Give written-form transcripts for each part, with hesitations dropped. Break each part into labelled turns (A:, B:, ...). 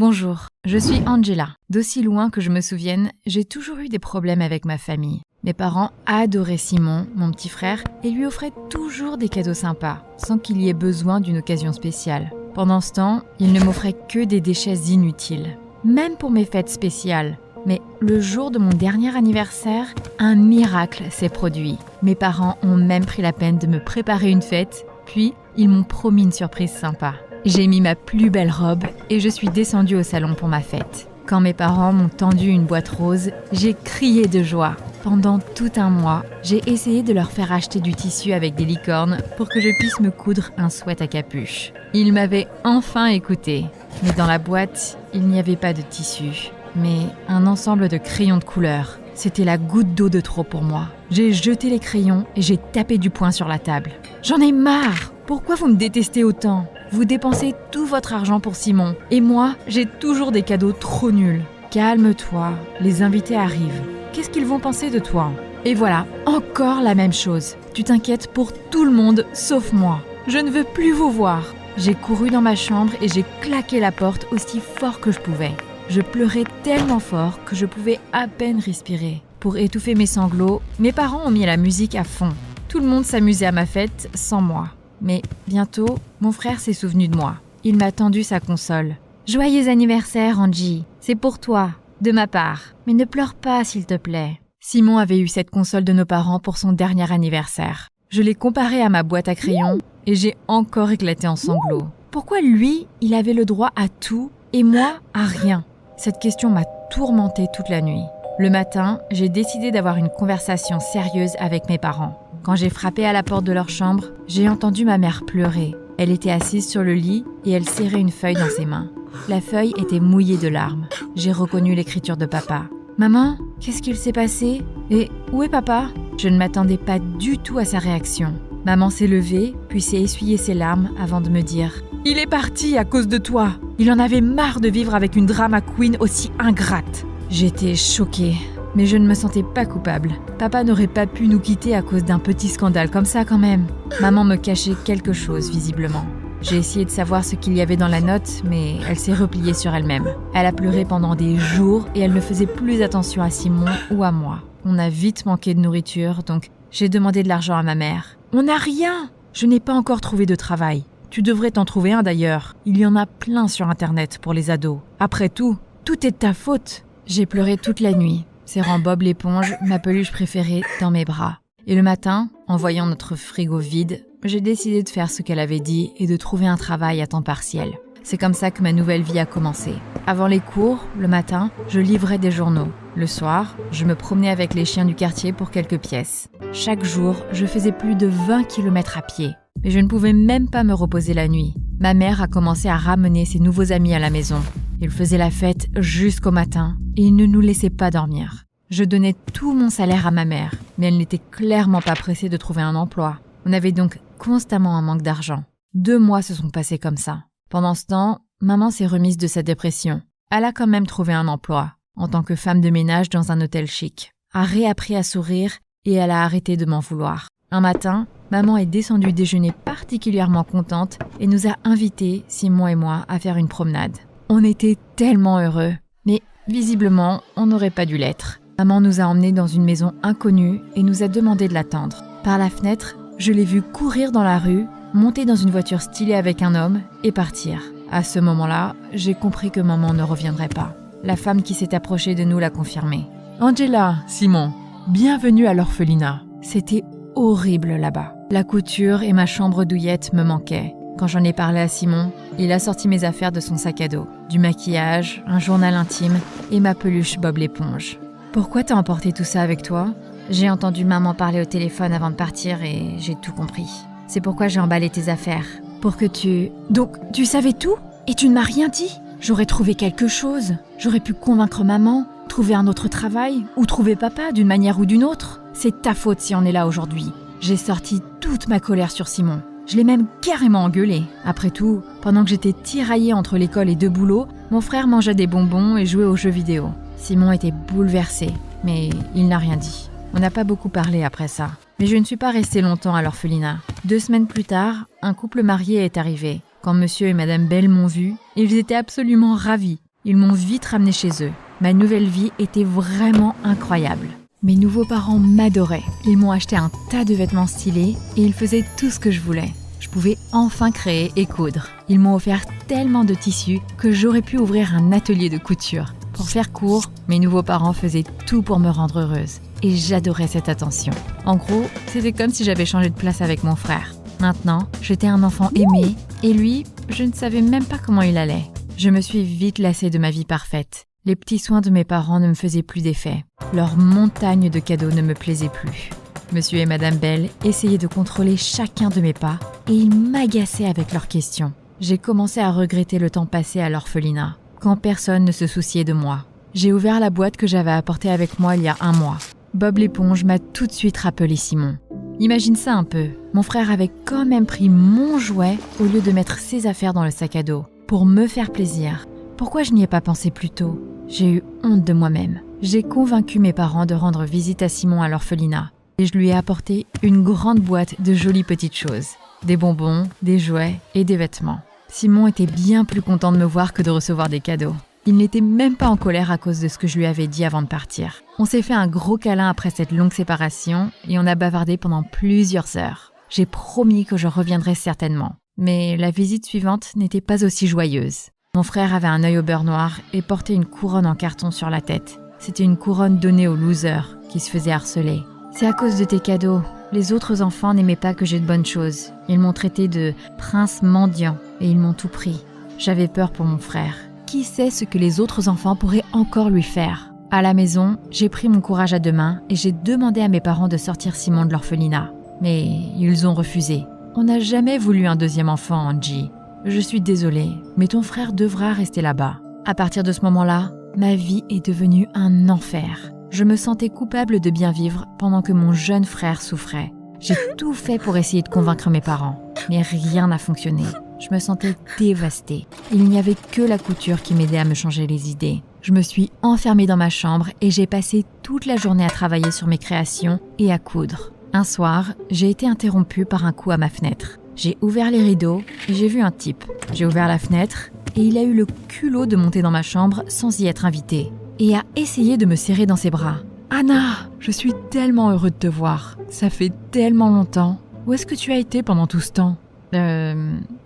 A: Bonjour, je suis Angela. D'aussi loin que je me souvienne, j'ai toujours eu des problèmes avec ma famille. Mes parents adoraient Simon, mon petit frère, et lui offraient toujours des cadeaux sympas, sans qu'il y ait besoin d'une occasion spéciale. Pendant ce temps, ils ne m'offraient que des déchets inutiles, même pour mes fêtes spéciales. Mais le jour de mon dernier anniversaire, un miracle s'est produit. Mes parents ont même pris la peine de me préparer une fête, puis ils m'ont promis une surprise sympa. J'ai mis ma plus belle robe et je suis descendue au salon pour ma fête. Quand mes parents m'ont tendu une boîte rose, j'ai crié de joie. Pendant tout un mois, j'ai essayé de leur faire acheter du tissu avec des licornes pour que je puisse me coudre un sweat à capuche. Ils m'avaient enfin écouté. Mais dans la boîte, il n'y avait pas de tissu, mais un ensemble de crayons de couleur. C'était la goutte d'eau de trop pour moi. J'ai jeté les crayons et j'ai tapé du poing sur la table. J'en ai marre! Pourquoi vous me détestez autant? Vous dépensez tout votre argent pour Simon. Et moi, j'ai toujours des cadeaux trop nuls. Calme-toi, les invités arrivent. Qu'est-ce qu'ils vont penser de toi? Et voilà, encore la même chose. Tu t'inquiètes pour tout le monde, sauf moi. Je ne veux plus vous voir. J'ai couru dans ma chambre et j'ai claqué la porte aussi fort que je pouvais. Je pleurais tellement fort que je pouvais à peine respirer. Pour étouffer mes sanglots, mes parents ont mis la musique à fond. Tout le monde s'amusait à ma fête sans moi. Mais bientôt, mon frère s'est souvenu de moi. Il m'a tendu sa console. « Joyeux anniversaire, Angie. C'est pour toi, de ma part. Mais ne pleure pas, s'il te plaît. » Simon avait eu cette console de nos parents pour son dernier anniversaire. Je l'ai comparée à ma boîte à crayons et j'ai encore éclaté en sanglots. Pourquoi lui, il avait le droit à tout et moi, à rien? Cette question m'a tourmentée toute la nuit. Le matin, j'ai décidé d'avoir une conversation sérieuse avec mes parents. Quand j'ai frappé à la porte de leur chambre, j'ai entendu ma mère pleurer. Elle était assise sur le lit et elle serrait une feuille dans ses mains. La feuille était mouillée de larmes. J'ai reconnu l'écriture de papa. « Maman, qu'est-ce qu'il s'est passé? Et où est papa ?» Je ne m'attendais pas du tout à sa réaction. Maman s'est levée, puis s'est essuyé ses larmes avant de me dire « Il est parti à cause de toi. Il en avait marre de vivre avec une drama queen aussi ingrate. » J'étais choquée. Mais je ne me sentais pas coupable. Papa n'aurait pas pu nous quitter à cause d'un petit scandale comme ça quand même. Maman me cachait quelque chose visiblement. J'ai essayé de savoir ce qu'il y avait dans la note, mais elle s'est repliée sur elle-même. Elle a pleuré pendant des jours et elle ne faisait plus attention à Simon ou à moi. On a vite manqué de nourriture, donc j'ai demandé de l'argent à ma mère. « On n'a rien! Je n'ai pas encore trouvé de travail. Tu devrais t'en trouver un d'ailleurs. Il y en a plein sur Internet pour les ados. Après tout, tout est de ta faute. » J'ai pleuré toute la nuit, serrant Bob l'éponge, ma peluche préférée, dans mes bras. Et le matin, en voyant notre frigo vide, j'ai décidé de faire ce qu'elle avait dit et de trouver un travail à temps partiel. C'est comme ça que ma nouvelle vie a commencé. Avant les cours, le matin, je livrais des journaux. Le soir, je me promenais avec les chiens du quartier pour quelques pièces. Chaque jour, je faisais plus de 20 km à pied. Mais je ne pouvais même pas me reposer la nuit. Ma mère a commencé à ramener ses nouveaux amis à la maison. Ils faisaient la fête jusqu'au matin et ils ne nous laissaient pas dormir. Je donnais tout mon salaire à ma mère, mais elle n'était clairement pas pressée de trouver un emploi. On avait donc constamment un manque d'argent. 2 mois se sont passés comme ça. Pendant ce temps, maman s'est remise de sa dépression. Elle a quand même trouvé un emploi, en tant que femme de ménage dans un hôtel chic. A réappris à sourire et elle a arrêté de m'en vouloir. Un matin, maman est descendue déjeuner particulièrement contente et nous a invités, Simon et moi, à faire une promenade. On était tellement heureux, mais visiblement, on n'aurait pas dû l'être. Maman nous a emmenés dans une maison inconnue et nous a demandé de l'attendre. Par la fenêtre, je l'ai vu courir dans la rue, monter dans une voiture stylée avec un homme et partir. À ce moment-là, j'ai compris que maman ne reviendrait pas. La femme qui s'est approchée de nous l'a confirmé. « Angela, Simon, bienvenue à l'orphelinat. » C'était horrible là-bas. La couture et ma chambre douillette me manquaient. Quand j'en ai parlé à Simon, il a sorti mes affaires de son sac à dos. Du maquillage, un journal intime et ma peluche Bob l'éponge. « Pourquoi t'as emporté tout ça avec toi ?» J'ai entendu maman parler au téléphone avant de partir et j'ai tout compris. C'est pourquoi j'ai emballé tes affaires. Pour que tu... Donc, tu savais tout? Et tu ne m'as rien dit? J'aurais trouvé quelque chose. J'aurais pu convaincre maman, trouver un autre travail ou trouver papa d'une manière ou d'une autre. C'est ta faute si on est là aujourd'hui. J'ai sorti toute ma colère sur Simon. Je l'ai même carrément engueulé. Après tout, pendant que j'étais tiraillée entre l'école et 2 boulots, mon frère mangeait des bonbons et jouait aux jeux vidéo. Simon était bouleversé, mais il n'a rien dit. On n'a pas beaucoup parlé après ça. Mais je ne suis pas restée longtemps à l'orphelinat. 2 semaines plus tard, un couple marié est arrivé. Quand monsieur et madame Bell m'ont vue, ils étaient absolument ravis. Ils m'ont vite ramenée chez eux. Ma nouvelle vie était vraiment incroyable. Mes nouveaux parents m'adoraient. Ils m'ont acheté un tas de vêtements stylés et ils faisaient tout ce que je voulais. Je pouvais enfin créer et coudre. Ils m'ont offert tellement de tissus que j'aurais pu ouvrir un atelier de couture. Pour faire court, mes nouveaux parents faisaient tout pour me rendre heureuse. Et j'adorais cette attention. En gros, c'était comme si j'avais changé de place avec mon frère. Maintenant, j'étais un enfant aimé et lui, je ne savais même pas comment il allait. Je me suis vite lassée de ma vie parfaite. Les petits soins de mes parents ne me faisaient plus d'effet. Leur montagne de cadeaux ne me plaisait plus. Monsieur et Madame Bell essayaient de contrôler chacun de mes pas et ils m'agaçaient avec leurs questions. J'ai commencé à regretter le temps passé à l'orphelinat, quand personne ne se souciait de moi. J'ai ouvert la boîte que j'avais apportée avec moi il y a 1 mois. Bob l'éponge m'a tout de suite rappelé Simon. Imagine ça un peu, mon frère avait quand même pris mon jouet au lieu de mettre ses affaires dans le sac à dos, pour me faire plaisir. Pourquoi je n'y ai pas pensé plus tôt ? J'ai eu honte de moi-même. J'ai convaincu mes parents de rendre visite à Simon à l'orphelinat et je lui ai apporté une grande boîte de jolies petites choses. Des bonbons, des jouets et des vêtements. Simon était bien plus content de me voir que de recevoir des cadeaux. Il n'était même pas en colère à cause de ce que je lui avais dit avant de partir. On s'est fait un gros câlin après cette longue séparation et on a bavardé pendant plusieurs heures. J'ai promis que je reviendrais certainement. Mais la visite suivante n'était pas aussi joyeuse. Mon frère avait un œil au beurre noir et portait une couronne en carton sur la tête. C'était une couronne donnée aux losers qui se faisaient harceler. « C'est à cause de tes cadeaux. Les autres enfants n'aimaient pas que j'ai de bonnes choses. Ils m'ont traité de prince mendiant et ils m'ont tout pris. J'avais peur pour mon frère. Qui sait ce que les autres enfants pourraient encore lui faire ? À la maison, j'ai pris mon courage à 2 mains et j'ai demandé à mes parents de sortir Simon de l'orphelinat. Mais ils ont refusé. On n'a jamais voulu un 2e enfant, Angie. Je suis désolée, mais ton frère devra rester là-bas. À partir de ce moment-là, ma vie est devenue un enfer. Je me sentais coupable de bien vivre pendant que mon jeune frère souffrait. J'ai tout fait pour essayer de convaincre mes parents, mais rien n'a fonctionné. Je me sentais dévastée. Il n'y avait que la couture qui m'aidait à me changer les idées. Je me suis enfermée dans ma chambre et j'ai passé toute la journée à travailler sur mes créations et à coudre. Un soir, j'ai été interrompue par un coup à ma fenêtre. J'ai ouvert les rideaux et j'ai vu un type. J'ai ouvert la fenêtre et il a eu le culot de monter dans ma chambre sans y être invité et a essayé de me serrer dans ses bras. « Anna, je suis tellement heureux de te voir. Ça fait tellement longtemps. Où est-ce que tu as été pendant tout ce temps ?»«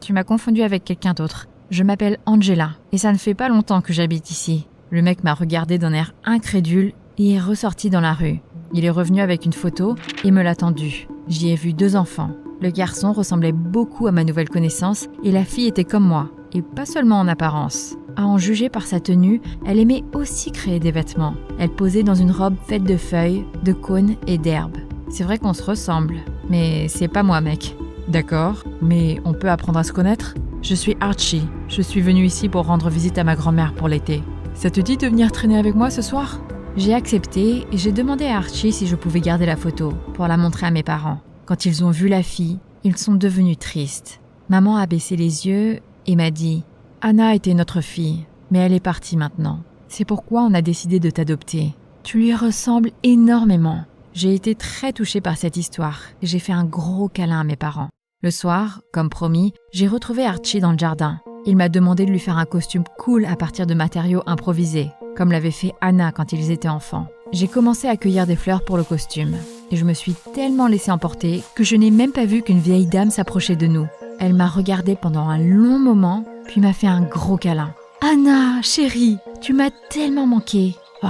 A: Tu m'as confondu avec quelqu'un d'autre. Je m'appelle Angela et ça ne fait pas longtemps que j'habite ici. » Le mec m'a regardé d'un air incrédule et est ressorti dans la rue. Il est revenu avec une photo et me l'a tendue. J'y ai vu 2 enfants. Le garçon ressemblait beaucoup à ma nouvelle connaissance et la fille était comme moi, et pas seulement en apparence. À en juger par sa tenue, elle aimait aussi créer des vêtements. Elle posait dans une robe faite de feuilles, de cônes et d'herbes. C'est vrai qu'on se ressemble, mais c'est pas moi, mec. D'accord, mais on peut apprendre à se connaître ? Je suis Archie. Je suis venue ici pour rendre visite à ma grand-mère pour l'été. Ça te dit de venir traîner avec moi ce soir ? J'ai accepté et j'ai demandé à Archie si je pouvais garder la photo pour la montrer à mes parents. Quand ils ont vu la fille, ils sont devenus tristes. Maman a baissé les yeux et m'a dit « Anna était notre fille, mais elle est partie maintenant. C'est pourquoi on a décidé de t'adopter. Tu lui ressembles énormément. » J'ai été très touchée par cette histoire et j'ai fait un gros câlin à mes parents. Le soir, comme promis, j'ai retrouvé Archie dans le jardin. Il m'a demandé de lui faire un costume cool à partir de matériaux improvisés, comme l'avait fait Anna quand ils étaient enfants. J'ai commencé à cueillir des fleurs pour le costume et je me suis tellement laissée emporter que je n'ai même pas vu qu'une vieille dame s'approchait de nous. Elle m'a regardée pendant un long moment, puis m'a fait un gros câlin. « Anna, chérie, tu m'as tellement manqué. »« Oh,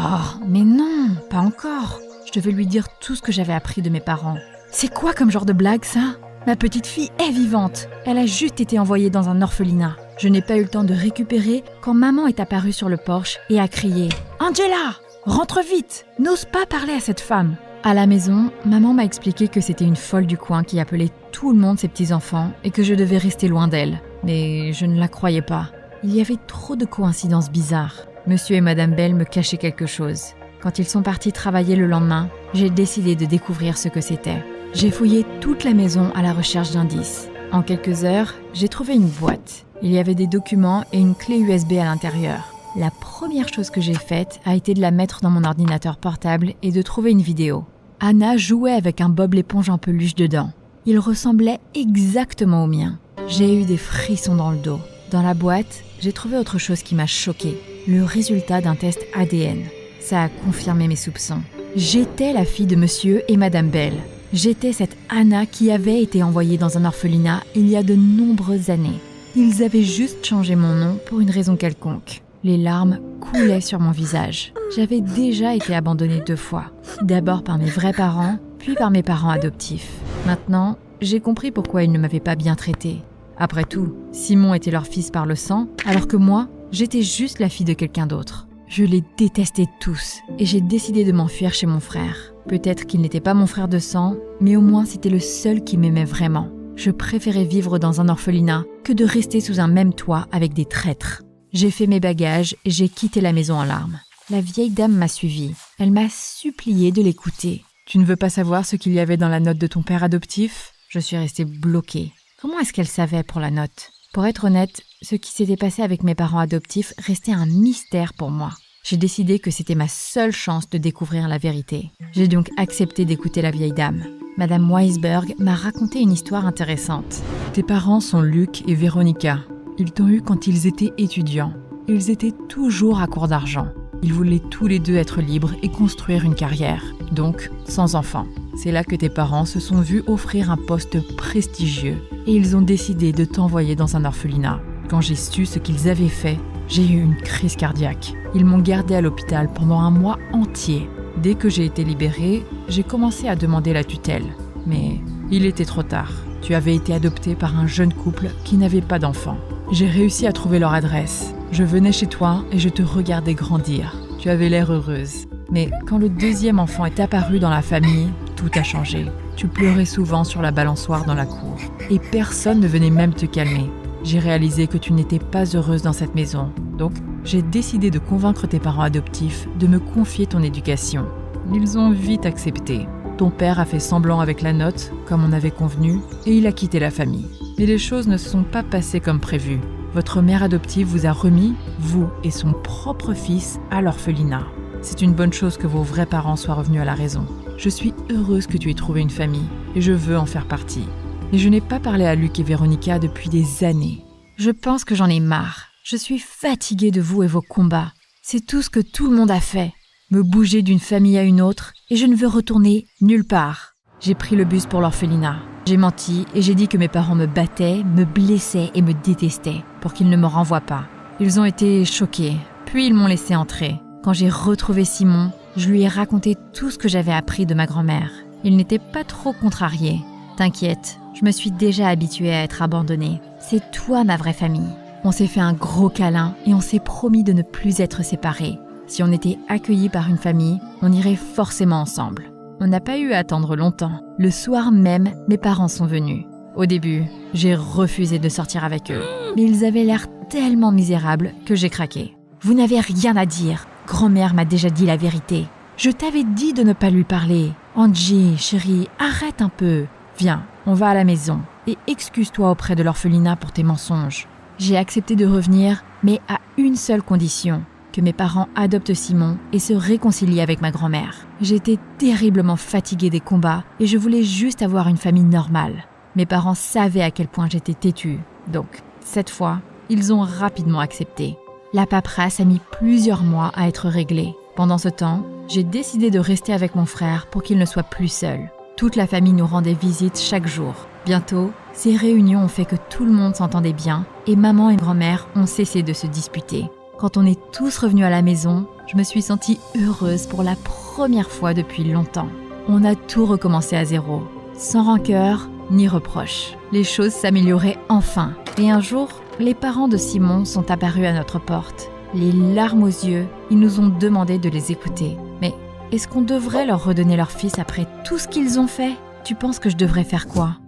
A: mais non, pas encore. » Je devais lui dire tout ce que j'avais appris de mes parents. « C'est quoi comme genre de blague, ça ? Ma petite fille est vivante. Elle a juste été envoyée dans un orphelinat. Je n'ai pas eu le temps de récupérer quand maman est apparue sur le porche et a crié « Angela, rentre vite, n'ose pas parler à cette femme !» À la maison, maman m'a expliqué que c'était une folle du coin qui appelait tout le monde ses petits-enfants et que je devais rester loin d'elle. Mais je ne la croyais pas. Il y avait trop de coïncidences bizarres. Monsieur et Madame Bell me cachaient quelque chose. Quand ils sont partis travailler le lendemain, j'ai décidé de découvrir ce que c'était. J'ai fouillé toute la maison à la recherche d'indices. En quelques heures, j'ai trouvé une boîte. Il y avait des documents et une clé USB à l'intérieur. La première chose que j'ai faite a été de la mettre dans mon ordinateur portable et de trouver une vidéo. Anna jouait avec un Bob l'éponge en peluche dedans. Il ressemblait exactement au mien. J'ai eu des frissons dans le dos. Dans la boîte, j'ai trouvé autre chose qui m'a choquée. Le résultat d'un test ADN. Ça a confirmé mes soupçons. J'étais la fille de monsieur et madame Bell. J'étais cette Anna qui avait été envoyée dans un orphelinat il y a de nombreuses années. Ils avaient juste changé mon nom pour une raison quelconque. Les larmes coulaient sur mon visage. J'avais déjà été abandonnée 2 fois. D'abord par mes vrais parents, puis par mes parents adoptifs. Maintenant, j'ai compris pourquoi ils ne m'avaient pas bien traitée. Après tout, Simon était leur fils par le sang, alors que moi, j'étais juste la fille de quelqu'un d'autre. Je les détestais tous, et j'ai décidé de m'enfuir chez mon frère. Peut-être qu'il n'était pas mon frère de sang, mais au moins c'était le seul qui m'aimait vraiment. Je préférais vivre dans un orphelinat que de rester sous un même toit avec des traîtres. J'ai fait mes bagages et j'ai quitté la maison en larmes. La vieille dame m'a suivie. Elle m'a supplié de l'écouter. « Tu ne veux pas savoir ce qu'il y avait dans la note de ton père adoptif ?» Je suis restée bloquée. Comment est-ce qu'elle savait pour la note ? Pour être honnête, ce qui s'était passé avec mes parents adoptifs restait un mystère pour moi. J'ai décidé que c'était ma seule chance de découvrir la vérité. J'ai donc accepté d'écouter la vieille dame. Madame Weisberg m'a raconté une histoire intéressante. Tes parents sont Luc et Véronica. Ils t'ont eu quand ils étaient étudiants. Ils étaient toujours à court d'argent. Ils voulaient tous les deux être libres et construire une carrière, donc sans enfants. C'est là que tes parents se sont vus offrir un poste prestigieux et ils ont décidé de t'envoyer dans un orphelinat. Quand j'ai su ce qu'ils avaient fait, j'ai eu une crise cardiaque. Ils m'ont gardée à l'hôpital pendant 1 mois entier. Dès que j'ai été libérée, j'ai commencé à demander la tutelle. Mais il était trop tard. Tu avais été adoptée par un jeune couple qui n'avait pas d'enfants. J'ai réussi à trouver leur adresse. Je venais chez toi et je te regardais grandir. Tu avais l'air heureuse. Mais quand le 2e enfant est apparu dans la famille, tout a changé. Tu pleurais souvent sur la balançoire dans la cour. Et personne ne venait même te calmer. J'ai réalisé que tu n'étais pas heureuse dans cette maison. Donc, j'ai décidé de convaincre tes parents adoptifs de me confier ton éducation. Ils ont vite accepté. Ton père a fait semblant avec la note, comme on avait convenu, et il a quitté la famille. Mais les choses ne se sont pas passées comme prévu. Votre mère adoptive vous a remis, vous et son propre fils, à l'orphelinat. C'est une bonne chose que vos vrais parents soient revenus à la raison. Je suis heureuse que tu aies trouvé une famille, et je veux en faire partie. Mais je n'ai pas parlé à Luc et Véronica depuis des années. Je pense que j'en ai marre. Je suis fatiguée de vous et vos combats. C'est tout ce que tout le monde a fait. Me bouger d'une famille à une autre, et je ne veux retourner nulle part. J'ai pris le bus pour l'orphelinat. J'ai menti et j'ai dit que mes parents me battaient, me blessaient et me détestaient pour qu'ils ne me renvoient pas. Ils ont été choqués, puis ils m'ont laissé entrer. Quand j'ai retrouvé Simon, je lui ai raconté tout ce que j'avais appris de ma grand-mère. Il n'était pas trop contrarié. T'inquiète, je me suis déjà habituée à être abandonnée. C'est toi ma vraie famille. On s'est fait un gros câlin et on s'est promis de ne plus être séparés. Si on était accueillis par une famille, on irait forcément ensemble. On n'a pas eu à attendre longtemps. Le soir même, mes parents sont venus. Au début, j'ai refusé de sortir avec eux. Mais ils avaient l'air tellement misérables que j'ai craqué. Vous n'avez rien à dire. Grand-mère m'a déjà dit la vérité. Je t'avais dit de ne pas lui parler. Angie, chérie, arrête un peu. Viens, on va à la maison. Et excuse-toi auprès de l'orphelinat pour tes mensonges. J'ai accepté de revenir, mais à une seule condition. Que mes parents adoptent Simon et se réconcilient avec ma grand-mère. J'étais terriblement fatiguée des combats et je voulais juste avoir une famille normale. Mes parents savaient à quel point j'étais têtue. Donc, cette fois, ils ont rapidement accepté. La paperasse a mis plusieurs mois à être réglée. Pendant ce temps, j'ai décidé de rester avec mon frère pour qu'il ne soit plus seul. Toute la famille nous rendait visite chaque jour. Bientôt, ces réunions ont fait que tout le monde s'entendait bien et maman et grand-mère ont cessé de se disputer. Quand on est tous revenus à la maison, je me suis sentie heureuse pour la première fois depuis longtemps. On a tout recommencé à zéro, sans rancœur ni reproche. Les choses s'amélioraient enfin. Et un jour, les parents de Simon sont apparus à notre porte. Les larmes aux yeux, ils nous ont demandé de les écouter. Mais est-ce qu'on devrait leur redonner leur fils après tout ce qu'ils ont fait ? Tu penses que je devrais faire quoi ?